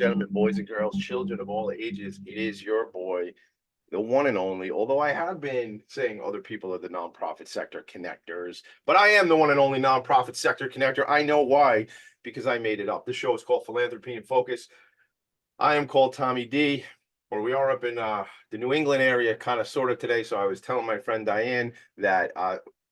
gentlemen, boys and girls, children of all ages, it is your boy, the one and only. Although I have been saying other people are the nonprofit sector connectors, but I am the one and only nonprofit sector connector. I know why, because I made it up. This show is called Philanthropy and Focus. I am called Tommy D, or we are up in the New England area, kind of sort of today. So I was telling my friend Diane that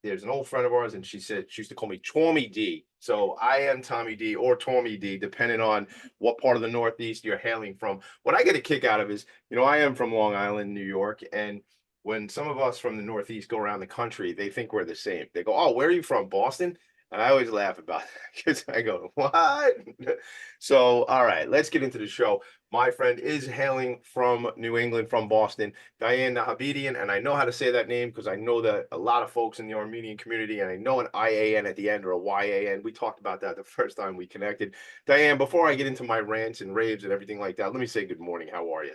there's an old friend of ours, and she said she used to call me Tommy D. So I am Tommy D or Tommy D, depending on what part of the Northeast you're hailing from. What I get a kick out of is, I am from Long Island, New York, and when some of us from the Northeast go around the country, they think we're the same. They go, "Oh, where are you from? Boston?" And I always laugh about that because I go, "What?" So, all right, let's get into the show. My friend is hailing from New England, from Boston, Diane Nahabadian, and I know how to say that name because I know that a lot of folks in the Armenian community, and I know an IAN at the end or a YAN. We talked about that the first time we connected. Diane, before I get into my rants and raves and everything like that, let me say good morning. How are you?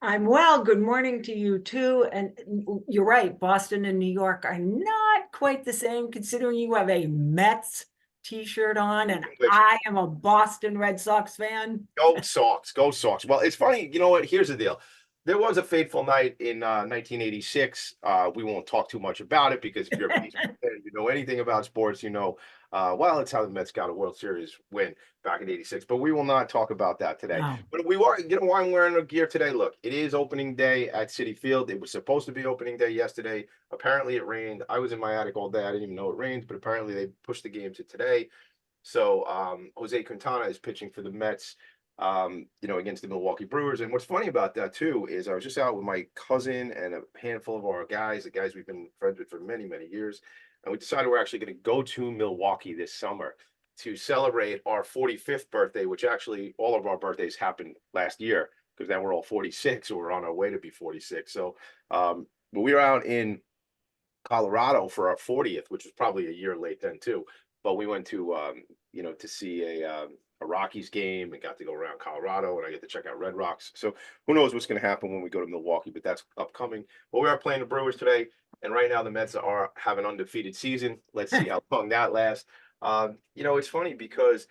I'm well. Good morning to you too. And you're right, Boston and New York are not quite the same, considering you have a Mets t-shirt on and Which I am a Boston Red Sox fan. Go Sox, go Sox. Well, it's funny. You know what? Here's the deal. There was a fateful night in 1986. We won't talk too much about it because if you're a baseball fan, you know anything about sports, well, it's how the Mets got a World Series win back in '86. But we will not talk about that today. No. But we are, why I'm wearing a gear today. Look, it is opening day at Citi Field. It was supposed to be opening day yesterday. Apparently, it rained. I was in my attic all day. I didn't even know it rained, but apparently they pushed the game to today. So Jose Quintana is pitching for the Mets, against the Milwaukee Brewers. And what's funny about that too is I was just out with my cousin and a handful of our guys, the guys we've been friends with for many, many years, and we decided we're actually going to go to Milwaukee this summer to celebrate our 45th birthday, which actually all of our birthdays happened last year because now we're all 46, or we're on our way to be 46. So, but we were out in Colorado for our 40th, which was probably a year late then too. But we went to to see a Rockies game and got to go around Colorado, and I get to check out Red Rocks. So who knows what's going to happen when we go to Milwaukee, but that's upcoming. But we are playing the Brewers today, and right now the Mets have an undefeated season. Let's see how long that lasts. It's funny because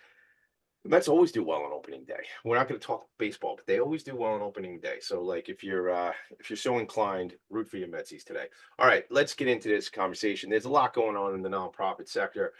the Mets always do well on opening day. We're not going to talk baseball, but they always do well on opening day. So, like, if you're so inclined, root for your Metsies today. All right, let's get into this conversation. There's a lot going on in the nonprofit sector.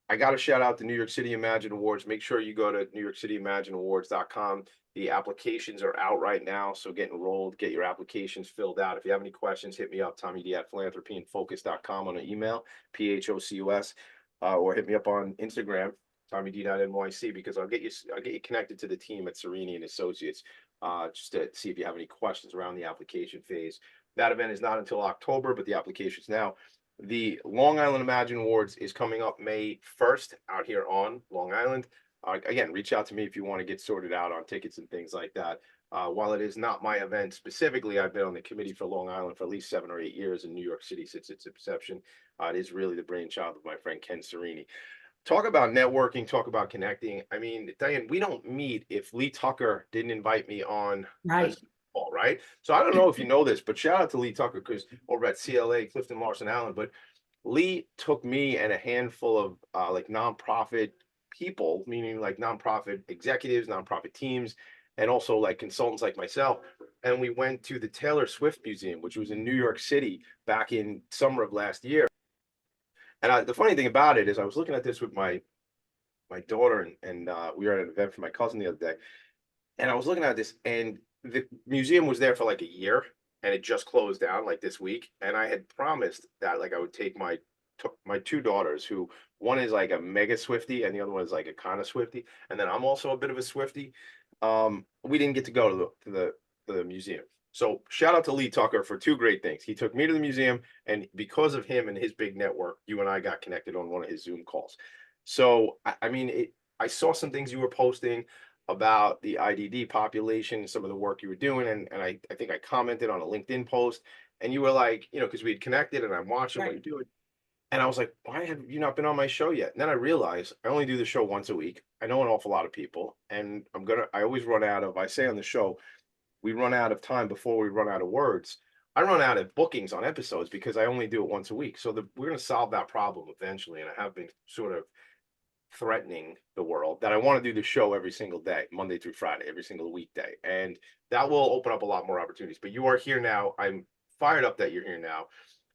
I got to shout out the New York City Imagine Awards. Make sure you go to NewYorkCityImagineAwards.com. The applications are out right now, so get enrolled, get your applications filled out. If you have any questions, hit me up, Tommy D at philanthropyandfocus.com on an email, PHOCUS, or hit me up on Instagram, TommyD.NYC, because I'll get you connected to the team at Serini and Associates, just to see if you have any questions around the application phase. That event is not until October, but the application's now. The Long Island Imagine Awards is coming up May 1st out here on Long Island. Again, reach out to me if you want to get sorted out on tickets and things like that. While it is not my event specifically, I've been on the committee for Long Island for at least 7 or 8 years in New York City since its inception. It is really the brainchild of my friend Ken Serini. Talk about networking, talk about connecting. I mean, Diane, we don't meet if Lee Tucker didn't invite me on a Right. Zoom call, right? So I don't know if you know this, but shout out to Lee Tucker because over at CLA, Clifton Larson Allen. But Lee took me and a handful of like nonprofit people, meaning like nonprofit executives, nonprofit teams, and also like consultants like myself. And we went to the Taylor Swift Museum, which was in New York City back in summer of last year. And the funny thing about it is I was looking at this with my daughter, and we were at an event for my cousin the other day, and I was looking at this, and the museum was there for like a year, and it just closed down like this week. And I had promised that like I would take my two daughters, who one is like a mega Swifty and the other one is like a kind of Swifty, and then I'm also a bit of a Swifty. We didn't get to go to the museum. So shout out to Lee Tucker for two great things. He took me to the museum, and because of him and his big network, you and I got connected on one of his Zoom calls. So I mean, I saw some things you were posting about the IDD population, some of the work you were doing, and I think I commented on a LinkedIn post, and you were like, because we had connected, and I'm watching what Right. you're doing. And I was like, why have you not been on my show yet? And then I realized I only do the show once a week. I know an awful lot of people, and I always run out of, I say on the show, we run out of time before we run out of words. I run out of bookings on episodes because I only do it once a week. So we're going to solve that problem eventually. And I have been sort of threatening the world that I want to do the show every single day, Monday through Friday, every single weekday. And that will open up a lot more opportunities. But you are here now. I'm fired up that you're here now.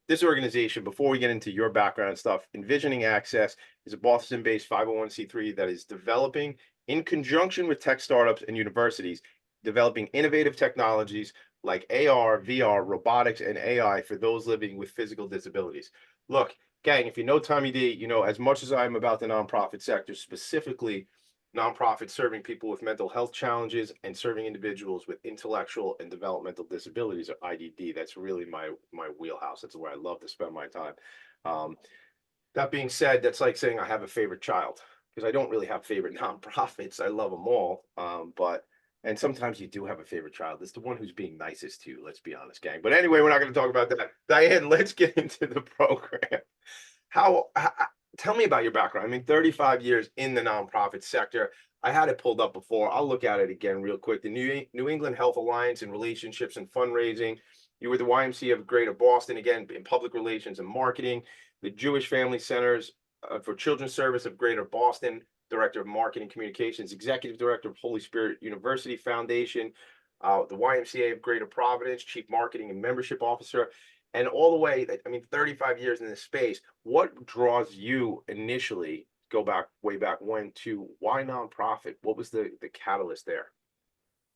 This organization, before we get into your background and stuff, Envisioning Access is a Boston-based 501c3 that is developing, in conjunction with tech startups and universities, developing innovative technologies like AR, VR, robotics, and AI for those living with physical disabilities. Look, gang, if you know Tommy D, you know, as much as I'm about the nonprofit sector, specifically nonprofits serving people with mental health challenges and serving individuals with intellectual and developmental disabilities, or IDD. That's really my wheelhouse. That's where I love to spend my time. Um, that being said, that's like saying I have a favorite child, because I don't really have favorite nonprofits. I love them all, but and sometimes you do have a favorite child. It's the one who's being nicest to you. Let's be honest, gang. But anyway, we're not going to talk about that. Diane, let's get into the program. How tell me about your background. I mean, 35 years in the nonprofit sector. I had it pulled up before. I'll look at it again real quick. The New England Health Alliance in relationships and fundraising. You were the YMCA of Greater Boston, again, in public relations and marketing. The Jewish Family Centers for Children's Service of Greater Boston, Director of Marketing Communications, Executive Director of Holy Spirit University Foundation, the YMCA of Greater Providence, Chief Marketing and Membership Officer, and all the way, I mean, 35 years in this space. What draws you initially, go back way back when, to why nonprofit? What was the catalyst there?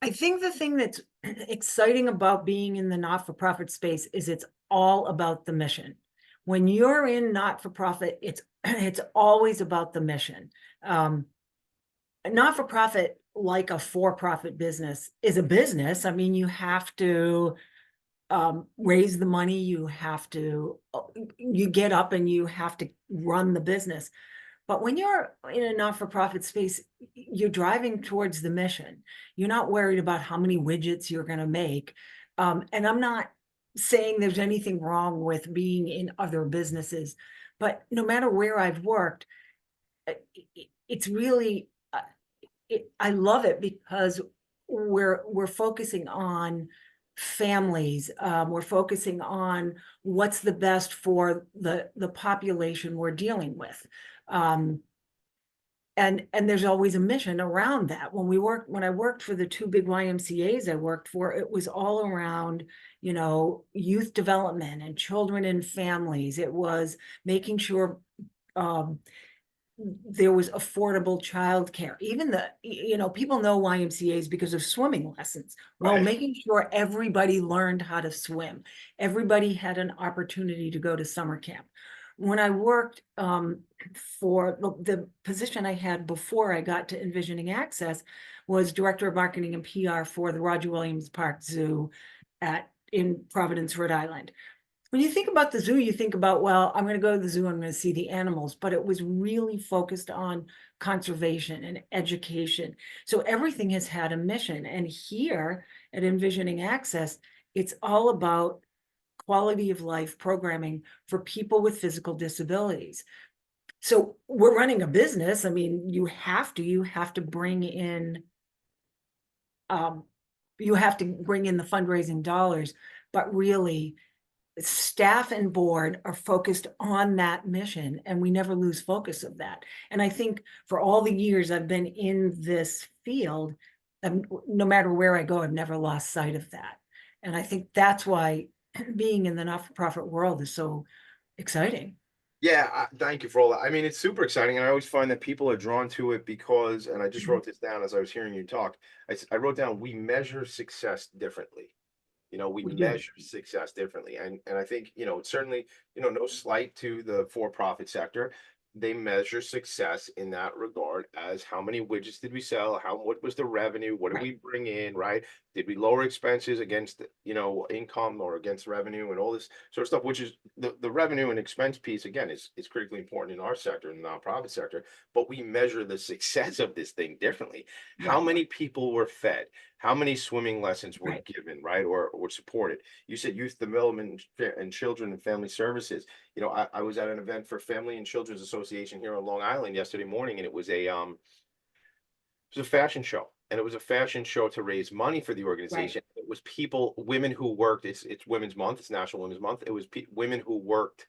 I think the thing that's exciting about being in the not-for-profit space is it's all about the mission. When you're in not-for-profit, it's always about the mission. Not-for-profit, like a for-profit business, is a business. I mean, you have to raise the money, you get up and you have to run the business. But when you're in a not-for-profit space, you're driving towards the mission. You're not worried about how many widgets you're going to make. And I'm not saying there's anything wrong with being in other businesses, but no matter where I've worked, it's really, I love it because we're focusing on families. We're focusing on what's the best for the population we're dealing with. And there's always a mission around that. When I worked for the two big YMCAs I worked for, it was all around, you know, youth development and children and families. It was making sure there was affordable childcare. Even people know YMCAs because of swimming lessons. Well, Right. making sure everybody learned how to swim. Everybody had an opportunity to go to summer camp. When I worked for the position I had before I got to Envisioning Access was Director of Marketing and PR for the Roger Williams Park Zoo in Providence, Rhode Island. When you think about the zoo, you think about, well, I'm going to go to the zoo, I'm going to see the animals, but it was really focused on conservation and education. So everything has had a mission. And here at Envisioning Access, it's all about quality of life programming for people with physical disabilities. So we're running a business. I mean, you have to bring in, you have to bring in the fundraising dollars, but really staff and board are focused on that mission, and we never lose focus of that. And I think for all the years I've been in this field, no matter where I go, I've never lost sight of that. And I think that's why being in the not-for-profit world is so exciting. Yeah, thank you for all that. I mean, it's super exciting, and I always find that people are drawn to it because, and I just wrote this down as I was hearing you talk. I wrote down, we measure success differently. You know, we We do. measure success differently, and I think, you know, certainly, you know, no slight to the for-profit sector. They measure success in that regard as how many widgets did we sell, what was the revenue, what did Right. we bring in, right? Did we lower expenses against, you know, income or against revenue and all this sort of stuff, which is the revenue and expense piece, again, is critically important in our sector, in the nonprofit sector, but we measure the success of this thing differently. How Right. many people were fed? How many swimming lessons were Right. given, right, or supported? You said youth development and children and family services. You know, I was at an event for Family and Children's Association here on Long Island yesterday morning, and it was a fashion show, and it was a fashion show to raise money for the Right. organization. It was women who worked. It's Women's Month. It's National Women's Month. It was women who worked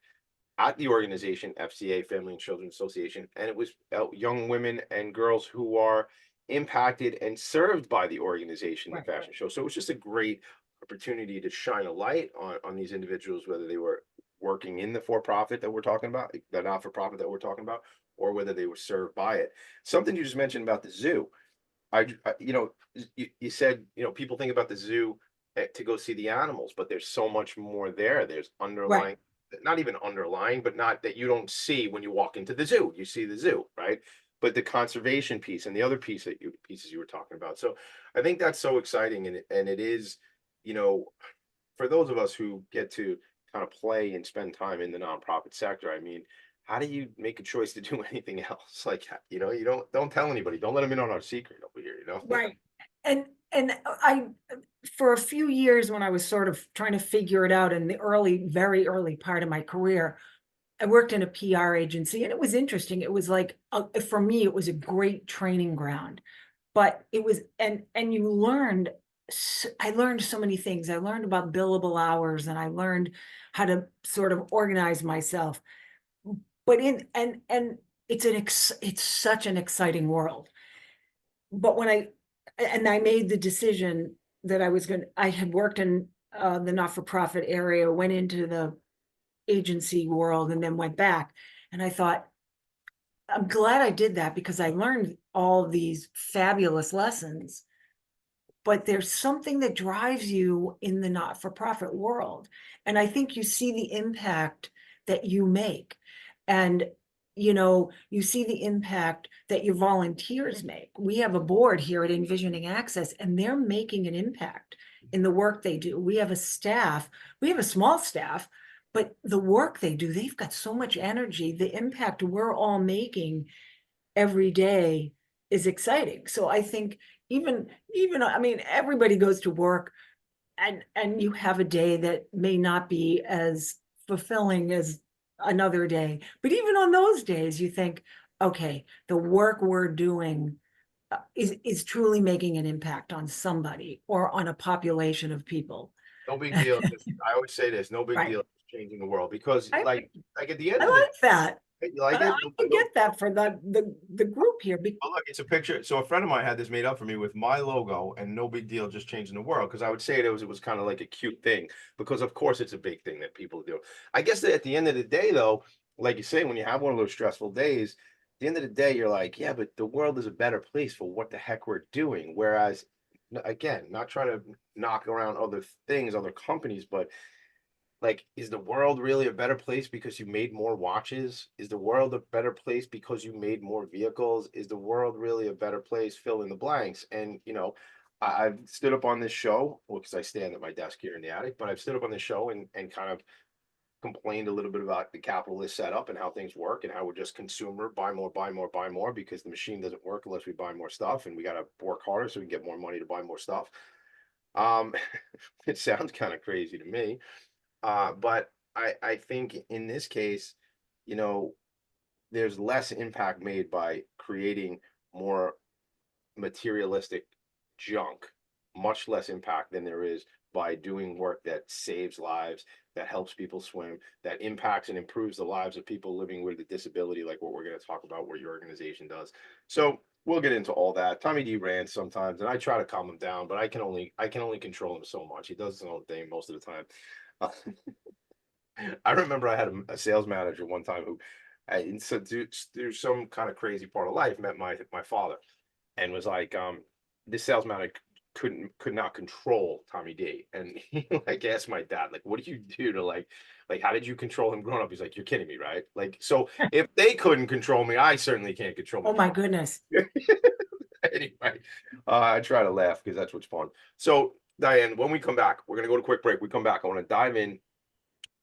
at the organization, FCA, Family and Children Association, and it was young women and girls who are impacted and served by the organization, the Right. fashion show. So it was just a great opportunity to shine a light on these individuals, whether they were working in the for-profit that we're talking about, the not-for-profit that we're talking about, or whether they were served by it. Something you just mentioned about the zoo. You know, you said, you know, people think about the zoo to go see the animals, but there's so much more there. There's Right. underlying, not even underlying, but not that you don't see when you walk into the zoo. You see the zoo, right? But the conservation piece and the other pieces you were talking about. So I think that's so exciting, and it is, you know, for those of us who get to kind of play and spend time in the nonprofit sector. I mean, how do you make a choice to do anything else? Like, you know, you don't tell anybody. Don't let them in on our secret over here. You know. Right. And I, for a few years when I was sort of trying to figure it out in the early, very early part of my career, I worked in a PR agency, and it was interesting. It was like, for me, it was a great training ground, but it was, and you learned, I learned so many things. I learned about billable hours, and I learned how to sort of organize myself. But and it's such an exciting world. But when I made the decision that I had worked in the not-for-profit area, went into the agency world, and then went back. And I thought, I'm glad I did that, because I learned all these fabulous lessons. But there's something that drives you in the not-for-profit world. And I think you see the impact that you make. And, you know, you see the impact that your volunteers make. We have a board here at Envisioning Access, and they're making an impact in the work they do. We have a staff, we have a small staff, but the work they do, they've got so much energy. The impact we're all making every day is exciting. So I think even I mean, everybody goes to work, and you have a day that may not be as fulfilling as another day. But even on those days, you think, okay, the work we're doing is truly making an impact on somebody or on a population of people. No big deal. I always say this: no big Right. deal. It's changing the world because, I like at the end I of the day, like that. you like I it. can get that for the group here. Well, look, it's a picture. So a friend of mine had this made up for me with my logo, and no big deal, just changing the world. Because I would say it was kind of like a cute thing. Because of course it's a big thing that people do. I guess that at the end of the day, though, like you say, when you have one of those stressful days, at the end of the day, you're like, yeah, but the world is a better place for what the heck we're doing. Whereas, again, not trying to knock around other things, other companies, but like, is the world really a better place because you made more watches? Is the world a better place because you made more vehicles? Is the world really a better place? Fill in the blanks. And, you know, I've stood up on this show, well, because I stand at my desk here in the attic, but I've stood up on this show and kind of complained a little bit about the capitalist setup and how things work and how we're just consumer, buy more, buy more, buy more, because the machine doesn't work unless we buy more stuff, and we got to work harder so we can get more money to buy more stuff. Um, it sounds kind of crazy to me. But I think in this case, you know, there's less impact made by creating more materialistic junk, much less impact than there is by doing work that saves lives, that helps people swim, that impacts and improves the lives of people living with a disability, like what we're going to talk about, what your organization does. So we'll get into all that. Tommy D rants sometimes, and I try to calm him down, but I can only control him so much. He does his own thing most of the time. Uh, I remember I had a sales manager one time who, and so through some kind of crazy part of life, met my father, and was like, this sales manager could not control Tommy D, and he like asked my dad, like, what do you do to like how did you control him growing up? He's like, you're kidding me, right? Like, so if they couldn't control me, I certainly can't control Oh my my father. goodness. Anyway, I try to laugh because that's what's fun. So Diane, when we come back, we're gonna go to a quick break. We come back, I want to dive in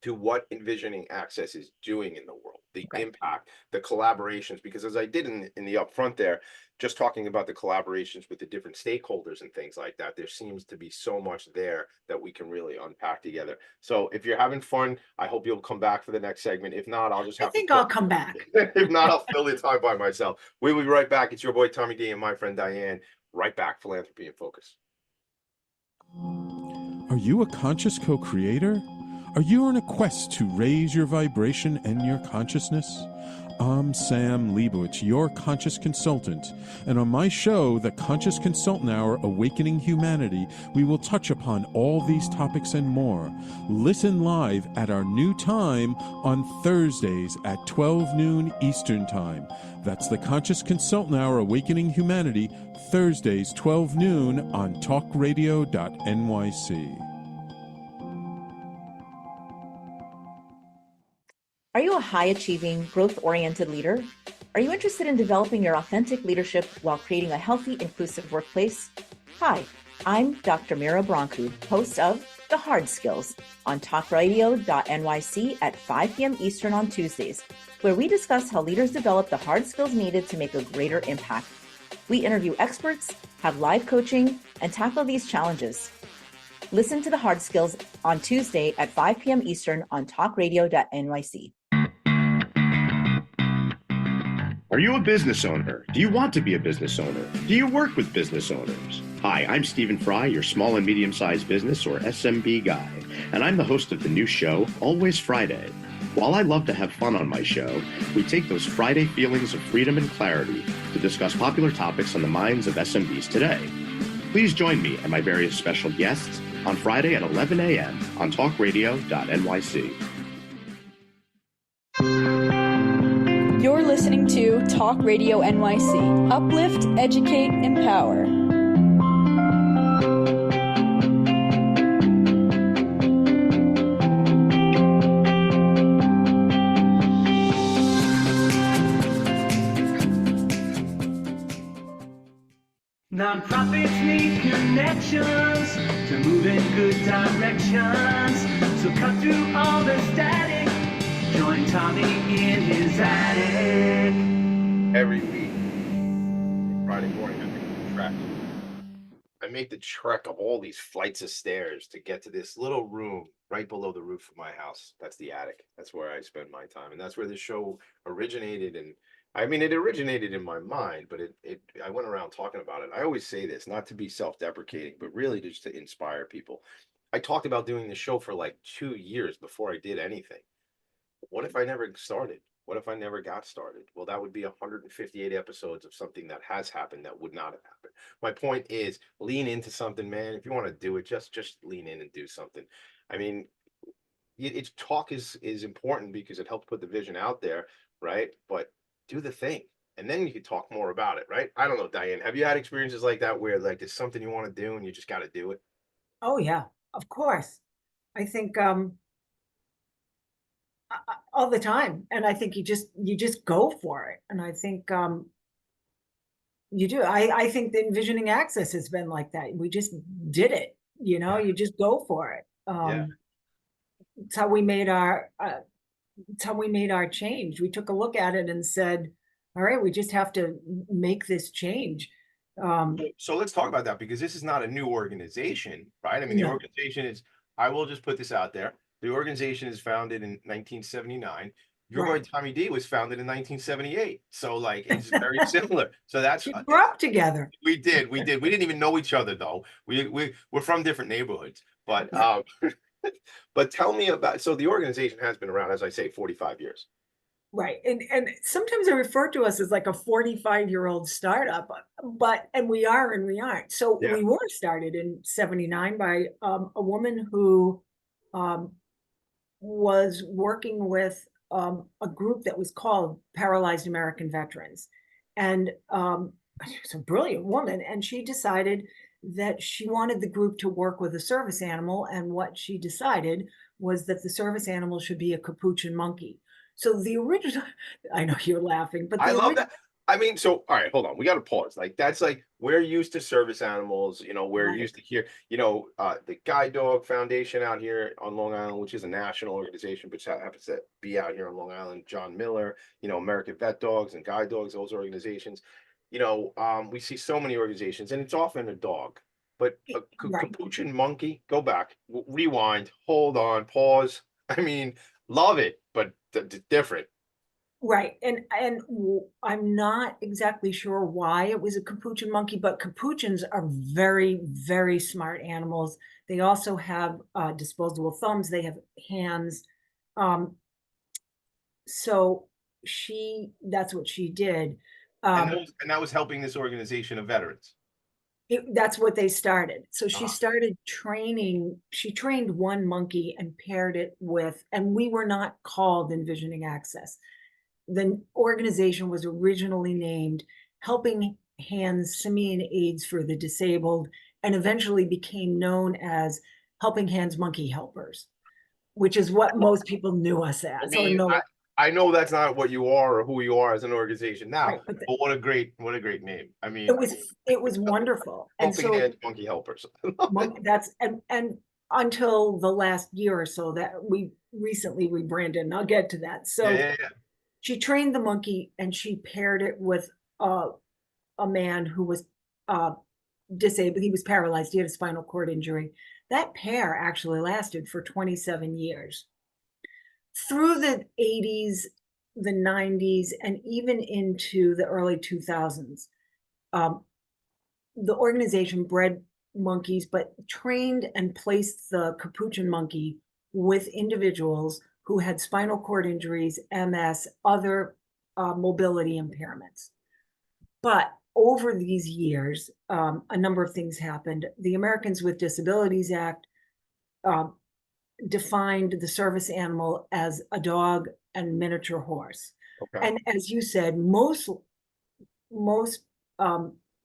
to what envisioning access is doing in the world, the Okay. impact, the collaborations, because as I did in the upfront there, just talking about the collaborations with the different stakeholders and things like that, there seems to be so much there that we can really unpack together. So if you're having fun, I hope you'll come back for the next segment. If not, I'll just I have to think fill. I'll come back. If not, I'll fill the time by myself. We will be right back. It's your boy Tommy D and my friend Diane. Right back, Philanthropy and Focus. Are you a conscious co creator? Are you on a quest to raise your vibration and your consciousness? I'm Sam Leibowitz, your conscious consultant, and on my show, The Conscious Consultant Hour Awakening Humanity, we will touch upon all these topics and more. Listen live at our new time on Thursdays at 12 noon Eastern Time. That's The Conscious Consultant Hour Awakening Humanity, Thursdays 12 noon on talkradio.nyc. Are you a high-achieving, growth-oriented leader? Are you interested in developing your authentic leadership while creating a healthy, inclusive workplace? Hi, I'm Dr. Mira Broncu, host of The Hard Skills on talkradio.nyc at 5 p.m. Eastern on Tuesdays, where we discuss how leaders develop the hard skills needed to make a greater impact. We interview experts, have live coaching, and tackle these challenges. Listen to The Hard Skills on Tuesday at 5 p.m. Eastern on talkradio.nyc. Are you a business owner? Do you want to be a business owner? Do you work with business owners? Hi, I'm Stephen Fry, your small and medium-sized business or SMB guy, and I'm the host of the new show, Always Friday. While I love to have fun on my show, we take those Friday feelings of freedom and clarity to discuss popular topics on the minds of SMBs today. Please join me and my various special guests on Friday at 11 a.m. on talkradio.nyc. You're listening to Talk Radio NYC. Uplift, educate, empower. Nonprofits need connections to move in good directions. So cut through all the static. Join Tommy in his attic. Every week, Friday morning, I make the trek. I make the trek of all these flights of stairs to get to this little room right below the roof of my house. That's the attic. That's where I spend my time. And that's where the show originated. And I mean, it originated in my mind, but I went around talking about it. I always say this, not to be self-deprecating, but really just to inspire people. I talked about doing the show for like 2 years before I did anything. What if I never started? What if I never got started? Well, that would be 158 episodes of something that has happened that would not have happened. My point is, lean into something, man. If you want to do it, just lean in and do something. I mean, it's talk is important because it helps put the vision out there, right? But do the thing, and then you can talk more about it, right? I don't know, Diane, have you had experiences like that where like there's something you want to do and you just got to do it? Oh yeah, of course. I think all the time, and I think you just go for it. And I think you do. I think the Envisioning Access has been like that. We just did it, you just go for it. Yeah. It's how we made our change. We took a look at it and said, all right, we just have to make this change. So let's talk about that, because this is not a new organization, right? I mean, the organization is, I will just put this out there. The organization is founded in 1979. Your boy Tommy D was founded in 1978. So like, it's very similar. So that's we grew up together. We did. We didn't even know each other though. We're from different neighborhoods, but but tell me about, so the organization has been around, as I say, 45 years. Right. And sometimes they refer to us as like a 45-year-old startup, and we are and we aren't. So we were started in 79 by a woman who was working with a group that was called Paralyzed American Veterans. And she's a brilliant woman, and she decided that she wanted the group to work with a service animal. And what she decided was that the service animal should be a capuchin monkey. So the original, I know you're laughing, but I love that. I mean, so, all right, hold on. We got to pause. Like, that's like, we're used to service animals, we're used to hear, the Guide Dog Foundation out here on Long Island, which is a national organization, which happens to be out here on Long Island. John Miller, American Vet Dogs and Guide Dogs, those organizations. We see so many organizations, and it's often a dog, but a capuchin monkey, go back, rewind, hold on, pause. I mean, love it, but different. Right, and I'm not exactly sure why it was a capuchin monkey, but capuchins are very, very smart animals. They also have disposable thumbs. They have hands. Um, so that's what she did. And that was helping this organization of veterans. That's what they started. So she Uh-huh. started training. She trained one monkey and paired it with, and we were not called Envisioning Access. The organization was originally named Helping Hands Simian Aids for the Disabled, and eventually became known as Helping Hands Monkey Helpers, which is what most people knew us I as, or mean, know. I know that's not what you are or who you are as an organization now, Right, but but what a great name. I mean, it was wonderful. And helping so hands, monkey helpers. that's and until the last year or so that we recently rebranded, and I'll get to that. So Yeah. she trained the monkey and she paired it with a man who was disabled. He was paralyzed. He had a spinal cord injury. That pair actually lasted for 27 years. Through the 80s, the 90s, and even into the early 2000s, the organization bred monkeys, but trained and placed the capuchin monkey with individuals who had spinal cord injuries, MS, other mobility impairments. But over these years, a number of things happened. The Americans with Disabilities Act defined the service animal as a dog and miniature horse. Okay. And as you said, most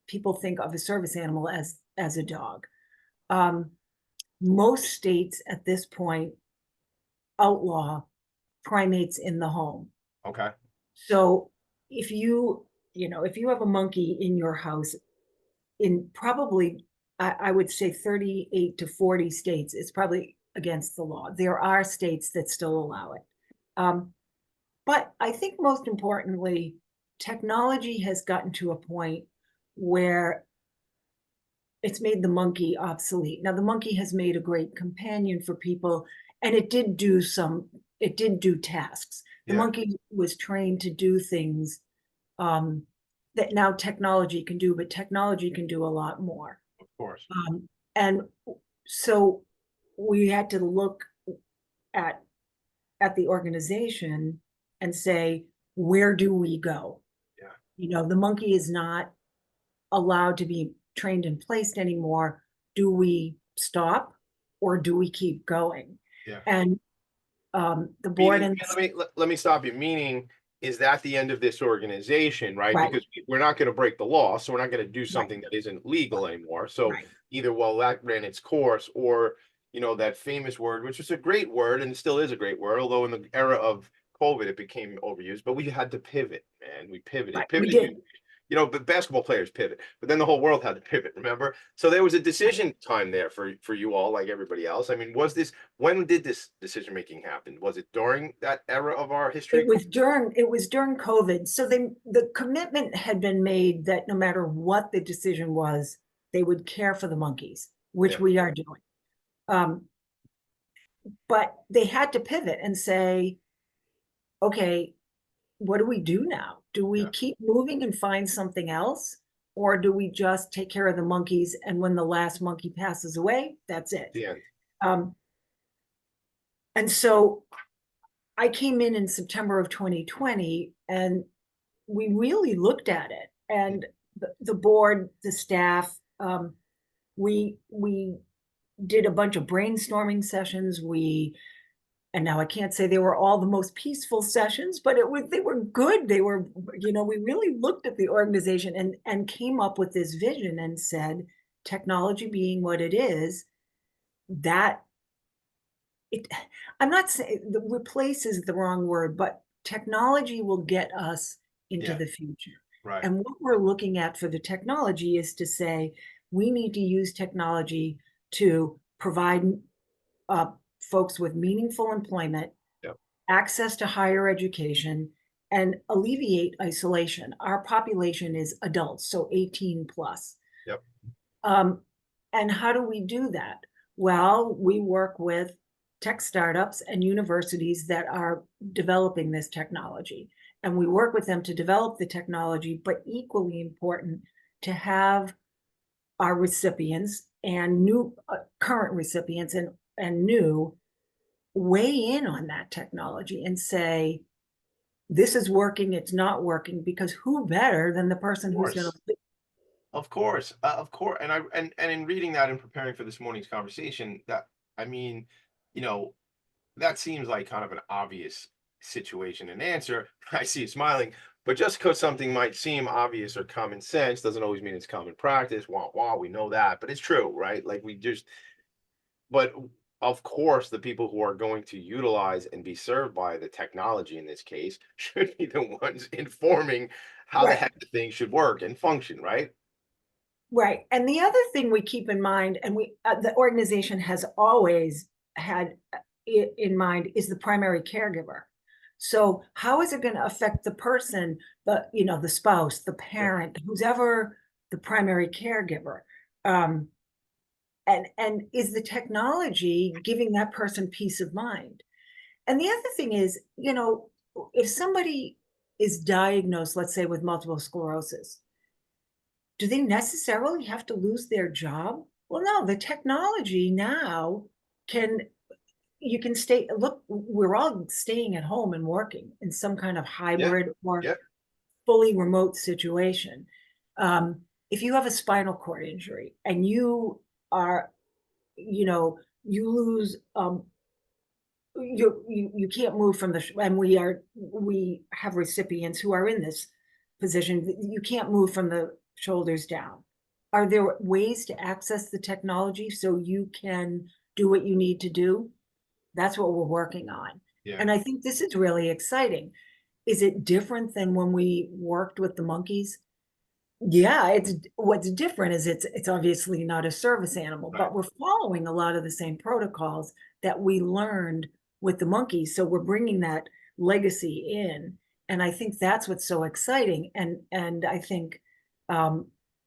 people think of a service animal as a dog. Most states at this point outlaw primates in the home. Okay. So if you have a monkey in your house, in probably, I would say 38 to 40 states, it's probably against the law. There are states that still allow it. But I think most importantly, technology has gotten to a point where it's made the monkey obsolete. Now, the monkey has made a great companion for people, and it did do tasks. The Yeah. monkey was trained to do things that now technology can do, but technology can do a lot more. Of course. And so we had to look at the organization and say, where do we go? Yeah. The monkey is not allowed to be trained and placed anymore. Do we stop or do we keep going? Yeah. And the board and let me stop you. Meaning, is that the end of this organization, right? Right. Because we're not going to break the law, so we're not going to do something that isn't legal anymore. So Right. either that ran its course, or that famous word, which is a great word and still is a great word, although in the era of COVID it became overused. But we had to pivot, man. We pivoted. Right, we did. But basketball players pivot, but then the whole world had to pivot, remember? So there was a decision time there for you all, like everybody else. I mean, when did this decision making happen? Was it during that era of our history? It was during COVID. So the commitment had been made that no matter what the decision was, they would care for the monkeys, which Yeah. we are doing. But they had to pivot and say, okay, what do we do now? Do we Yeah. keep moving and find something else? Or do we just take care of the monkeys, and when the last monkey passes away, that's it? The end. And so I came in September of 2020, and we really looked at it. And the board, the staff, we did a bunch of brainstorming sessions. And now I can't say they were all the most peaceful sessions, but they were good. They were, we really looked at the organization and came up with this vision and said, technology being what it is, I'm not saying replace is the wrong word, but technology will get us into Yeah. the future. Right. And what we're looking at for the technology is to say, we need to use technology to provide folks with meaningful employment, Yep. access to higher education, and alleviate isolation. Our population is adults, so 18 plus. Yep. And how do we do that? Well, we work with tech startups and universities that are developing this technology. and we work with them to develop the technology, but equally important to have our recipients and new current recipients and new weigh in on that technology and say, this is working, it's not working, because who better than the person who's going to. Of course, and and in reading that and preparing for this morning's conversation, that I mean, you know, that seems like kind of an obvious situation and answer. I see you smiling, but just because something might seem obvious or common sense doesn't always mean it's common practice. Wah wah, we know that, but it's true, right? Like we just, but of course, the people who are going to utilize and be served by the technology in this case should be the ones informing how the Right. heck the thing should work and function, right? Right. And the other thing we keep in mind, and the organization has always had in mind, is the primary caregiver. So how is it going to affect the person, the spouse, the parent, who's ever the primary caregiver? And is the technology giving that person peace of mind? And the other thing is, if somebody is diagnosed, let's say with multiple sclerosis, do they necessarily have to lose their job? Well, no, the technology now you can look, we're all staying at home and working in some kind of Yeah, hybrid or yeah, fully remote situation. If you have a spinal cord injury and you are, you lose, you can't move from and we have recipients who are in this position. You can't move from the shoulders down. Are there ways to access the technology so you can do what you need to do? That's what we're working on. yeah. And I think this is really exciting. Is it different than when we worked with the monkeys? Yeah, what's different is it's obviously not a service animal, Right. but we're following a lot of the same protocols that we learned with the monkeys. So we're bringing that legacy in, and I think that's what's so exciting. And I think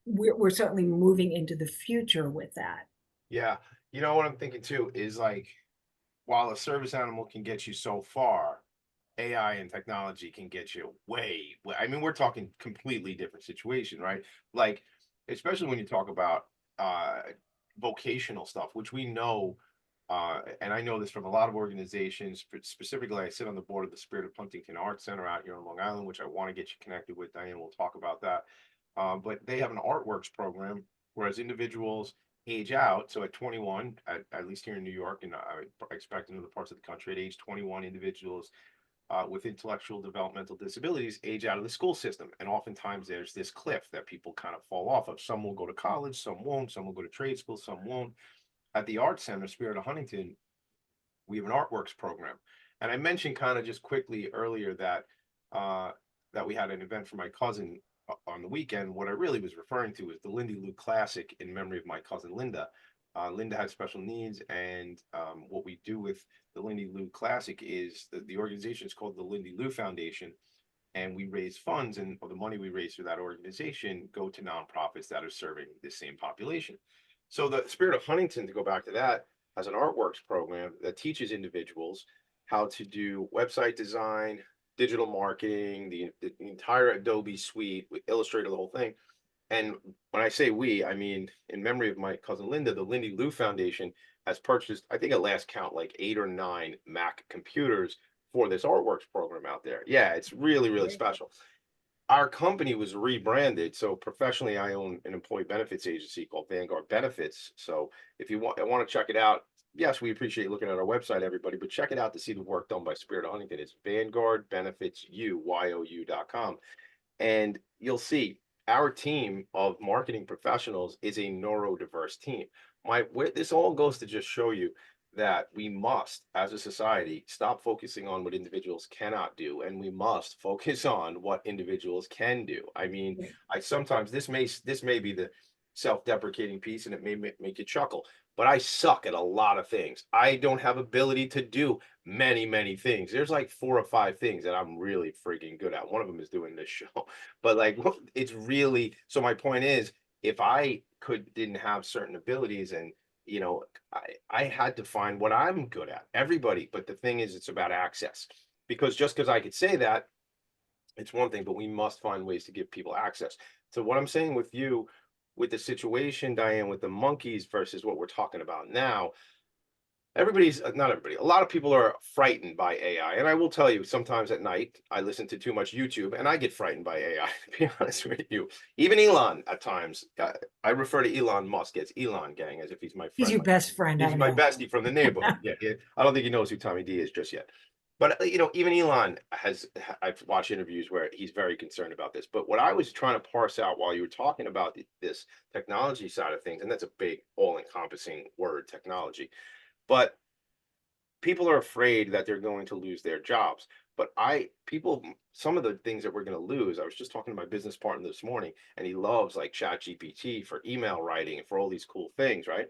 we're certainly moving into the future with that. Yeah. You know what I'm thinking too is like, while a service animal can get you so far, AI and technology can get you I mean, we're talking completely different situation, right? Like, especially when you talk about uh vocational stuff, which we know, and I know this from a lot of organizations, but specifically I sit on the board of the Spirit of Huntington Art Center out here on Long Island, which I want to get you connected with. Diane, we'll talk about that. But they have an artworks program, whereas individuals age out. So at 21, at least here in New York, and I expect in other parts of the country, at age 21, individuals with intellectual developmental disabilities age out of the school system. And oftentimes there's this cliff that people kind of fall off of. Some will go to college, some won't, some will go to trade school, some won't. At the Art Center, Spirit of Huntington, we have an artworks program. And I mentioned kind of just quickly earlier that that we had an event for my cousin on the weekend. What I really was referring to is the Lindy Lou Classic in memory of my cousin Linda. Linda had special needs, and what we do with the Lindy Lou Classic is the organization is called the Lindy Lou Foundation, and we raise funds, and the money we raise through that organization go to nonprofits that are serving the same population. So the Spirit of Huntington, to go back to that, has an artworks program that teaches individuals how to do website design, digital marketing, the entire Adobe suite with Illustrator, the whole thing. And when I say we, I mean, in memory of my cousin Linda, the Lindy Lou Foundation has purchased, I think at last count, like 8 or 9 Mac computers for this artworks program out there. Yeah, it's really, really special. Our company was rebranded. So professionally, I own an employee benefits agency called Vanguard Benefits. So if you want to check it out, yes, we appreciate looking at our website, everybody, but check it out to see the work done by Spirit of Huntington. It's vanguardbenefitsyou.com. And you'll see our team of marketing professionals is a neurodiverse team. This all goes to just show you that we must, as a society, stop focusing on what individuals cannot do, and we must focus on what individuals can do. I mean, I sometimes this may be the self-deprecating piece, and it may make you chuckle, but I suck at a lot of things. I don't have ability to do many things. There's like 4 or 5 things that I'm really freaking good at. One of them is doing this show, but like it's really, so my point is, if I didn't have certain abilities, and I had to find what I'm good at. Everybody, but the thing is, it's about access. Because just because I could say that, it's one thing, but we must find ways to give people access. So what I'm saying with you, with the situation, Diane, with the monkeys versus what we're talking about now, everybody's not everybody, a lot of people are frightened by AI. And I will tell you, sometimes at night, I listen to too much YouTube and I get frightened by AI, to be honest with you. Even Elon at times, I refer to Elon Musk as Elon Gang, as if he's my He's friend. your best friend, I He's my know. bestie from the neighborhood. Yeah, I don't think he knows who Tommy D is just yet. But even Elon I've watched interviews where he's very concerned about this. But what I was trying to parse out while you were talking about this technology side of things, and that's a big, all-encompassing word, technology. But people are afraid that they're going to lose their jobs. But some of the things that we're going to lose, I was just talking to my business partner this morning, and he loves like Chat GPT for email writing and for all these cool things, right?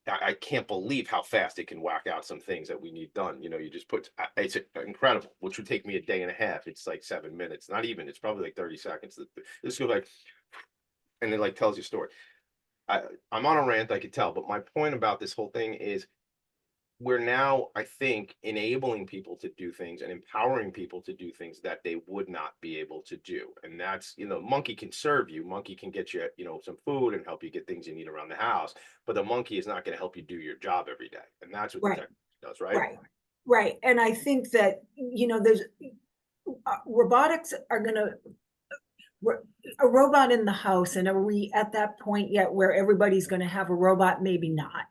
I can't believe how fast it can whack out some things that we need done. You just it's incredible, which would take me a day and a half. It's like 7 minutes, not even, it's probably like 30 seconds. This goes like, and it like tells you a story. I'm on a rant, I could tell, but my point about this whole thing is we're now, I think, enabling people to do things and empowering people to do things that they would not be able to do. And that's, monkey can serve you, monkey can get you, some food and help you get things you need around the house, but the monkey is not going to help you do your job every day. And that's what the technology does, right? Right. And I think that, there's robotics are going to, a robot in the house, and are we at that point yet where everybody's going to have a robot? Maybe not.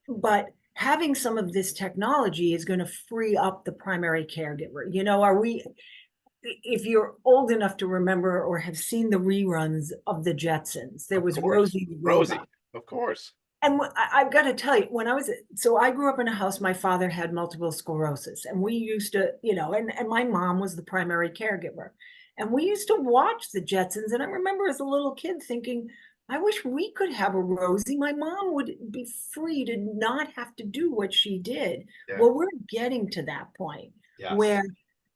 But having some of this technology is going to free up the primary caregiver. If you're old enough to remember or have seen the reruns of the Jetsons, there was Rosie the robot. Rosie, of course. And I've got to tell you, so I grew up in a house, my father had multiple sclerosis, and we used to, and my mom was the primary caregiver. And we used to watch the Jetsons. And I remember as a little kid thinking, I wish we could have a Rosie. My mom would be free to not have to do what she did. Yeah. Well, we're getting to that point where,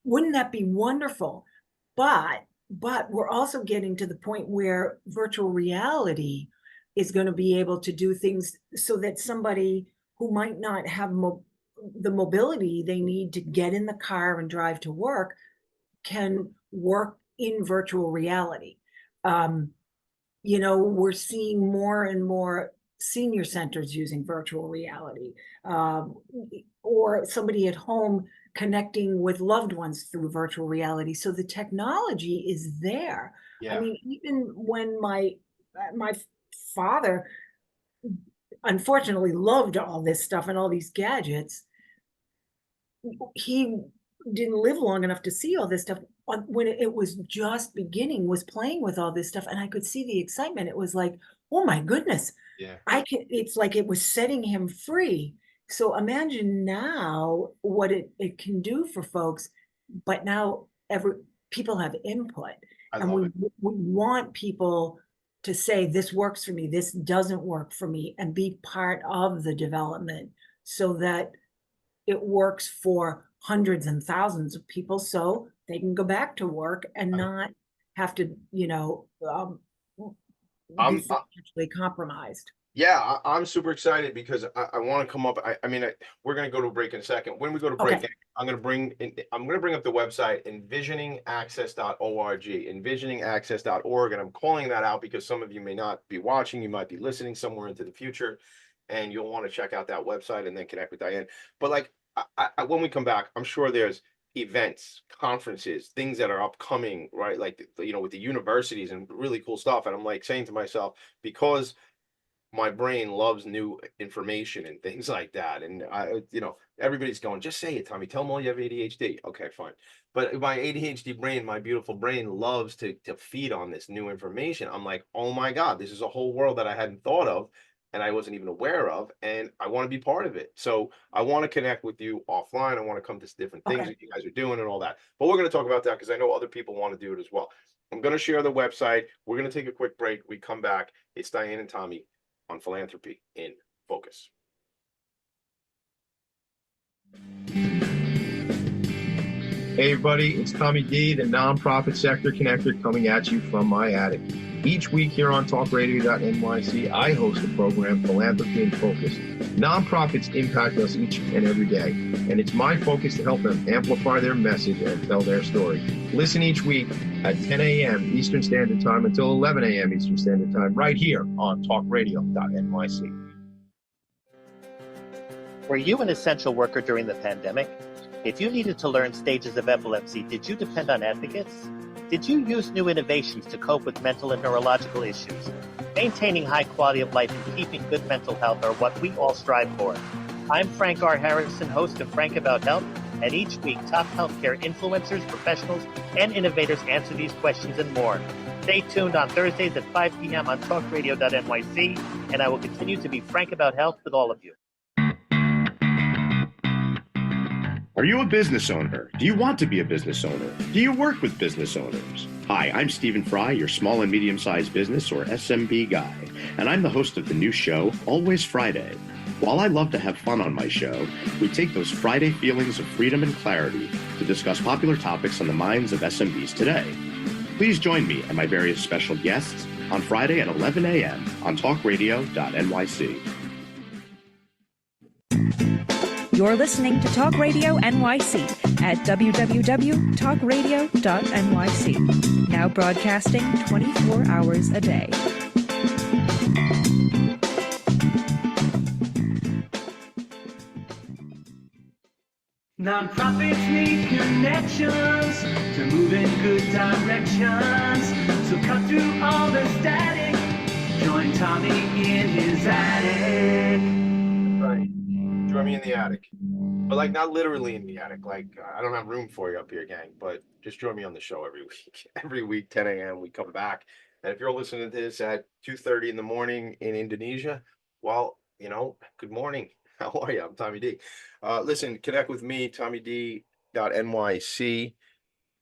wouldn't that be wonderful? But we're also getting to the point where virtual reality is going to be able to do things so that somebody who might not have the mobility they need to get in the car and drive to work can work in virtual reality. We're seeing more and more senior centers using virtual reality, or somebody at home connecting with loved ones through virtual reality. So the technology is there. Yeah. I mean, even when my father unfortunately loved all this stuff and all these gadgets, he didn't live long enough to see all this stuff. When it was just beginning, was playing with all this stuff, and I could see the excitement. It was like, oh my goodness, it's like it was setting him free. So imagine now what it can do for folks. But now people have input, and we want people to say, this works for me, this doesn't work for me, and be part of the development so that it works for hundreds and thousands of people, so they can go back to work and not have to, be financially compromised. Yeah, I'm super excited because I want to come up. We're going to go to a break in a second. When we go to break, I'm going to bring up the website envisioningaccess.org, envisioningaccess.org, and I'm calling that out because some of you may not be watching, you might be listening somewhere into the future, and you'll want to check out that website and then connect with Diane. But when we come back, I'm sure there's events, conferences, things that are upcoming, right? Like, with the universities and really cool stuff. And I'm like saying to myself, because my brain loves new information and things like that. And everybody's going, just say it, Tommy, tell them all you have ADHD. Okay, fine. But my ADHD brain, my beautiful brain, loves to feed on this new information. I'm like, oh my God, this is a whole world that I hadn't thought of and I wasn't even aware of, and I want to be part of it. So I want to connect with you offline. I want to come to different things that you guys are doing and all that. But we're going to talk about that because I know other people want to do it as well. I'm going to share the website. We're going to take a quick break. We come back. It's Diane and Tommy on Philanthropy in Focus. Hey everybody, it's Tommy D, the nonprofit sector connector, coming at you from my attic. Each week here on talkradio.nyc, I host the program Philanthropy and Focus. Nonprofits impact us each and every day, and it's my focus to help them amplify their message and tell their story. Listen each week at 10 a.m. Eastern Standard Time until 11 a.m. Eastern Standard Time, right here on talkradio.nyc. Were you an essential worker during the pandemic? If you needed to learn stages of epilepsy, did you depend on advocates? Did you use new innovations to cope with mental and neurological issues? Maintaining high quality of life and keeping good mental health are what we all strive for. I'm Frank R. Harrison, host of Frank About Health, and each week top healthcare influencers, professionals, and innovators answer these questions and more. Stay tuned on Thursdays at 5 p.m. on talkradio.nyc, and I will continue to be frank about health with all of you. Are you a business owner? Do you want to be a business owner? Do you work with business owners? Hi, I'm Stephen Fry, your small and medium-sized business or SMB guy, and I'm the host of the new show, Always Friday. While I love to have fun on my show, we take those Friday feelings of freedom and clarity to discuss popular topics on the minds of SMBs today. Please join me and my various special guests on Friday at 11 a.m. on talkradio.nyc. You're listening to Talk Radio NYC at www.talkradio.nyc. Now broadcasting 24 hours a day. Nonprofits need connections to move in good directions. So cut through all the static. Join Tommy in his attic. Right. Join me in the attic. But like not literally in the attic. Like I don't have room for you up here, gang. But just join me on the show every week. Every week, 10 a.m. we come back. And if you're listening to this at 2:30 in the morning in Indonesia, well, you know, good morning. How are you? I'm Tommy D. Listen, connect with me, TommyD.nyc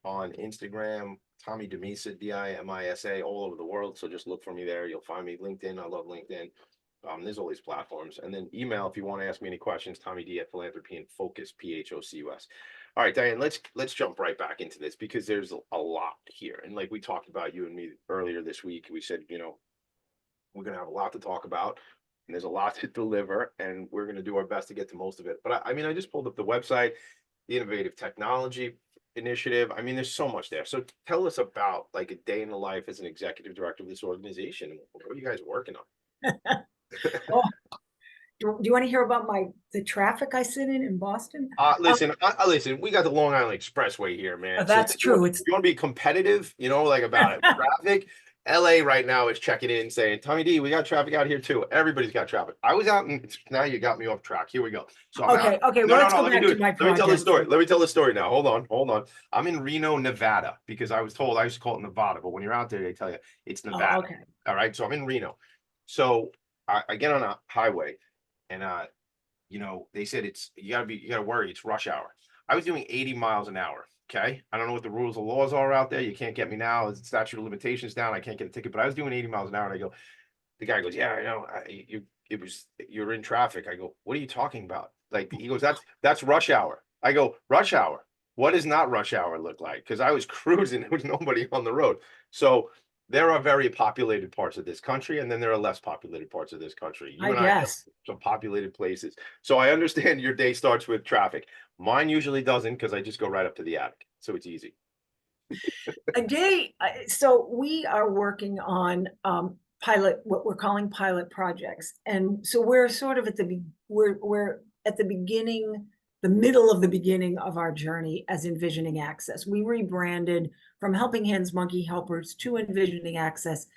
on Instagram, Tommy Demisa, Dimisa, all over the world. So just look for me there. You'll find me. LinkedIn. I love LinkedIn. There's all these platforms. And then email if you want to ask me any questions, TommyD@Philanthropy and Focus, Phocus. All right, Diane, let's jump right back into this because there's a lot here. And like we talked about you and me earlier this week, we said, you know, we're going to have a lot to talk about. And there's a lot to deliver, and we're going to do our best to get to most of it. But I mean, I just pulled up the website, the Innovative Technology Initiative. I mean, there's so much there. So tell us about like a day in the life as an executive director of this organization. What are you guys working on? Oh, do you want to hear about the traffic I sit in Boston? Listen, listen, we got the Long Island Expressway here, man. That's true. You want to be competitive, you know, like about it, traffic. LA right now is checking in saying, Tommy D, we got traffic out here too. Everybody's got traffic. I was out and now you got me off track. Here we go. So okay. Well, let's go back to my project. Let me tell the story. Let me tell the story now. Hold on. I'm in Reno, Nevada, because I was told I used to call it Nevada, but when you're out there, they tell you it's Nevada. Oh, okay. All right. So I'm in Reno. So I get on a highway and you know, they said you gotta worry, it's rush hour. I was doing 80 miles an hour. Okay. I don't know what the rules and laws are out there. You can't get me now. It's statute of limitations down. I can't get a ticket, but I was doing 80 miles an hour. And the guy goes, yeah, I know. You're in traffic. I go, what are you talking about? Like, he goes, that's rush hour. I go, rush hour. What does not rush hour look like? Because I was cruising. There was nobody on the road. So there are very populated parts of this country, and then there are less populated parts of this country. You and I have some populated places. So I understand your day starts with traffic. Mine usually doesn't because I just go right up to the attic. So it's easy. So we are working on what we're calling pilot projects. And so we're sort of we're at the beginning, the middle of the beginning of our journey as Envisioning Access. We rebranded from Helping Hands Monkey Helpers to Envisioning Access